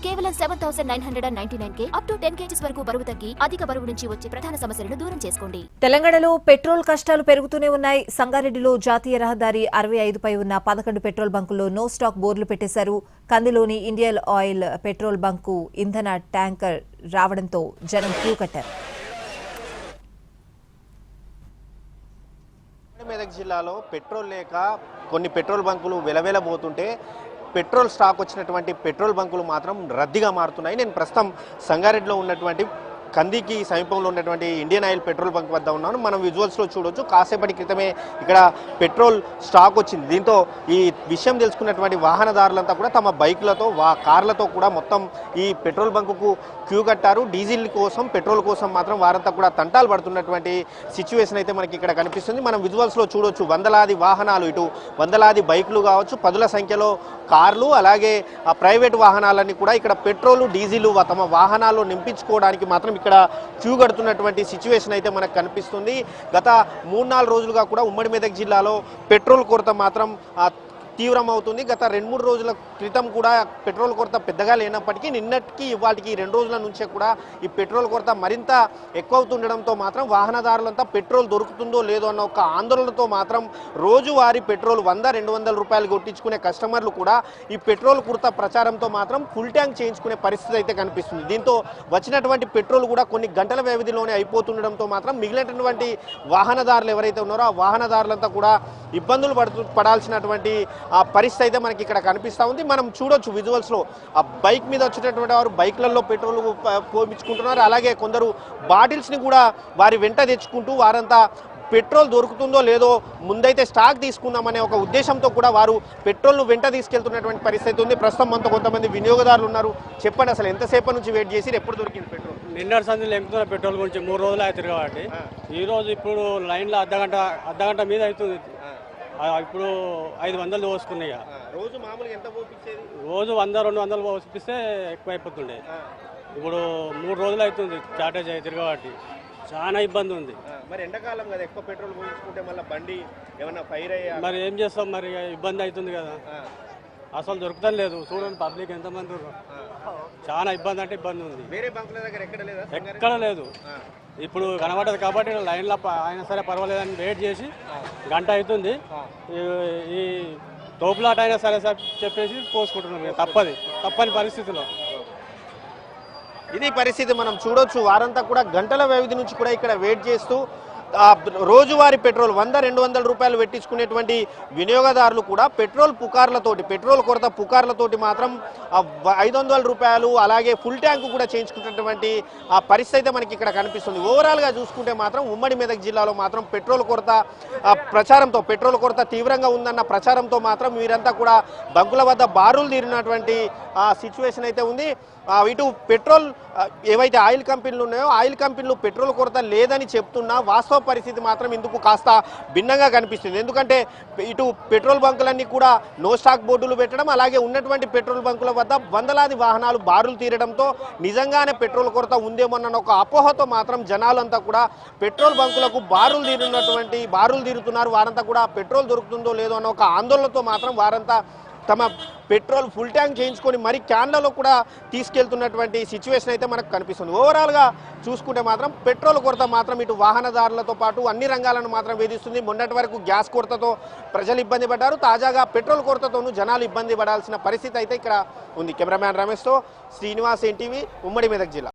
కేవలం 7,999 up to 10 kgs వరకు బరువు తగ్గి అధిక బరువు నుంచి వచ్చే ప్రధాన సమస్యలను దూరం చేసుకోండి. తెలంగాణలో పెట్రోల్ కష్టాలు పెరుగుతూనే ఉన్నాయి. సంగారెడ్డిలో జాతీయ రహదారి 65పై ఉన్న 11 పెట్రోల్ బంకుల్లో నో స్టాక్ బోర్డులు పెట్టేశారు. కందిలోని ఇండియన్ ఆయిల్ పెట్రోల్ బంకు ఇంధన ట్యాంకర్ రావడంతో జనం క్యూ కట్టారు. మెదక్ జిల్లాలో పెట్రోల్ లేక కొన్ని పెట్రోల్ బంకులు వెలవెలబోతుంటే పెట్రోల్ స్టాక్ వచ్చినటువంటి పెట్రోల్ బంకులు మాత్రం రద్దీగా మారుతున్నాయి. నేను ప్రస్తుతం సంగారెడ్డిలో ఉన్నటువంటి కందికి సమీపంలో ఉన్నటువంటి ఇండియన్ ఆయిల్ పెట్రోల్ బంక్ వద్ద ఉన్నాను. మనం విజువల్స్లో చూడొచ్చు, కాసేపటి క్రితమే ఇక్కడ పెట్రోల్ స్టాక్ వచ్చింది. దీంతో ఈ విషయం తెలుసుకున్నటువంటి వాహనదారులంతా కూడా తమ బైకులతో కార్లతో కూడా మొత్తం ఈ పెట్రోల్ బంకుకు క్యూ కట్టారు. డీజిల్ కోసం పెట్రోల్ కోసం మాత్రం వారంతా కూడా తంటాలు పడుతున్నటువంటి సిచ్యువేషన్ అయితే మనకి ఇక్కడ కనిపిస్తుంది. మనం విజువల్స్లో చూడొచ్చు, వందలాది వాహనాలు, ఇటు వందలాది బైకులు కావచ్చు, పదుల సంఖ్యలో కార్లు, అలాగే ప్రైవేట్ వాహనాలన్నీ కూడా ఇక్కడ పెట్రోలు డీజిల్ తమ వాహనాల్లో నింపించుకోవడానికి మాత్రం ఇక్కడ క్యూ కడుతున్నటువంటి సిచ్యువేషన్ అయితే మనకు కనిపిస్తుంది. గత 3-4 రోజులుగా కూడా ఉమ్మడి మెదక్ జిల్లాలో పెట్రోల్ కొరత మాత్రం తీవ్రమవుతుంది. గత 2-3 రోజుల క్రితం కూడా పెట్రోల్ కొరత పెద్దగా లేనప్పటికీ నిన్నటికి ఇవాటికి 2 రోజుల నుంచే కూడా ఈ పెట్రోల్ కొరత మరింత ఎక్కువ అవుతుండడంతో మాత్రం వాహనదారులంతా పెట్రోల్ దొరుకుతుందో లేదో అన్న ఒక ఆందోళనతో మాత్రం రోజువారీ పెట్రోల్ 100-200 రూపాయలు కొట్టించుకునే కస్టమర్లు కూడా ఈ పెట్రోల్ కొరత ప్రచారంతో మాత్రం ఫుల్ ట్యాంక్ చేయించుకునే పరిస్థితి అయితే కనిపిస్తుంది. దీంతో వచ్చినటువంటి పెట్రోల్ కూడా కొన్ని గంటల వ్యవధిలోనే అయిపోతుండడంతో మాత్రం మిగిలినటువంటి వాహనదారులు ఎవరైతే ఉన్నారో ఆ వాహనదారులంతా కూడా ఇబ్బందులు పడాల్సినటువంటి పరిస్థితి అయితే మనకి ఇక్కడ కనిపిస్తూ ఉంది. మనం చూడొచ్చు విజువల్స్లో, ఆ బైక్ మీద వచ్చేటటువంటి వారు బైక్లలో పెట్రోల్ పోయించుకుంటున్నారు. అలాగే కొందరు బాటిల్స్ని కూడా వారి వెంట తెచ్చుకుంటూ వారంతా పెట్రోల్ దొరుకుతుందో లేదో ముందైతే స్టాక్ తీసుకుందామనే ఒక ఉద్దేశంతో కూడా వారు పెట్రోల్ను వెంట తీసుకెళ్తున్నటువంటి పరిస్థితి ఉంది. ప్రస్తుతం మనతో కొంతమంది వినియోగదారులు ఉన్నారు. చెప్పండి, అసలు ఎంతసేపు నుంచి వెయిట్ చేసి ఎప్పుడు దొరికింది పెట్రోల్? నిన్నటి సందులో ఎంపుతున్న పెట్రోల్ గురించి 3 రోజులు అవుతుంది కాబట్టి ఈరోజు ఇప్పుడు లైన్లో అర్ధగంట మీద అవుతుంది. ఇప్పుడు 500 పోసుకున్నాయి. రోజు మామూలుగా ఎంత పోపించేది? రోజు 100-200 పోసిపిస్తే ఎక్కువ అయిపోతుండే. ఇప్పుడు 3 రోజులు అవుతుంది చార్టేజ్ అవుతుంది కాబట్టి చాలా ఇబ్బంది ఉంది. మరి ఎండాకాలం కదా, ఎక్కువ పెట్రోల్ పోయించుకుంటే మళ్ళీ బండి ఏమన్నా ఫైర్ అయ్యా మరి ఏం చేస్తాం, మరి ఇబ్బంది అవుతుంది కదా. అసలు దొరుకుతాం లేదు. చూడండి పబ్లిక్ ఎంతమంది చాలా ఇబ్బంది అంటే ఇబ్బంది ఉంది. వేరే బంకుల దగ్గర ఎక్కడ లేదు. ఇప్పుడు కనబడదు కాబట్టి లైన్లో అయినా సరే పర్వాలేదని వెయిట్ చేసి గంట అవుతుంది. ఈ తోపులాట అయినా సరే చెప్పేసి పోసుకుంటున్నాం. తప్పని పరిస్థితిలో ఇది పరిస్థితి మనం చూడొచ్చు. వారంతా కూడా గంటల వ్యవధి నుంచి కూడా ఇక్కడ వెయిట్ చేస్తూ రోజువారీ పెట్రోల్ 100-200 రూపాయలు పెట్టించుకునేటువంటి వినియోగదారులు కూడా పెట్రోల్ కొరత పుకార్లతోటి మాత్రం 500 రూపాయలు అలాగే ఫుల్ ట్యాంకు కూడా చేయించుకున్నటువంటి ఆ పరిస్థితి అయితే మనకి ఇక్కడ కనిపిస్తుంది. ఓవరాల్గా చూసుకుంటే మాత్రం ఉమ్మడి మెదక్ జిల్లాలో మాత్రం పెట్రోల్ కొరత తీవ్రంగా ఉందన్న ప్రచారంతో మాత్రం వీరంతా కూడా బంకుల వద్ద బారులు తీరినటువంటి సిచ్యువేషన్ అయితే ఉంది. ఇటు పెట్రోల్ ఏవైతే ఆయిల్ కంపెనీలు ఉన్నాయో ఆయిల్ కంపెనీలు పెట్రోల్ కొరత లేదని చెప్తున్నా వాస్తవ పరిస్థితి మాత్రం ఇందుకు కాస్త భిన్నంగా కనిపిస్తుంది. ఎందుకంటే ఇటు పెట్రోల్ బంకులన్నీ కూడా నో స్టాక్ బోర్డులు పెట్టడం, అలాగే ఉన్నటువంటి పెట్రోల్ బంకుల వద్ద వందలాది వాహనాలు బారులు తీరడంతో నిజంగానే పెట్రోల్ కొరత ఉందేమోనన్న ఒక అపోహతో మాత్రం జనాలంతా కూడా పెట్రోల్ బంకులకు బారులు తీరుతున్నారు. వారంతా కూడా పెట్రోల్ దొరుకుతుందో లేదో అన్న ఒక ఆందోళనతో మాత్రం వారంతా తమ పెట్రోల్ ఫుల్ ట్యాంక్ చేయించుకొని మరి క్యాన్లలో కూడా తీసుకెళ్తున్నటువంటి సిచ్యువేషన్ అయితే మనకు కనిపిస్తుంది. ఓవరాల్గా చూసుకుంటే మాత్రం పెట్రోల్ కొరత మాత్రం ఇటు వాహనదారులతో పాటు అన్ని రంగాలను మాత్రం వేధిస్తుంది. మొన్నటి వరకు గ్యాస్ కొరతతో ప్రజలు ఇబ్బంది పడ్డారు. తాజాగా పెట్రోల్ కొరతతోనూ జనాలు ఇబ్బంది పడాల్సిన పరిస్థితి అయితే ఇక్కడ ఉంది. కెమెరామ్యాన్ రమేష్తో శ్రీనివాస్, ఎన్టీవీ, ఉమ్మడి మెదక్ జిల్లా.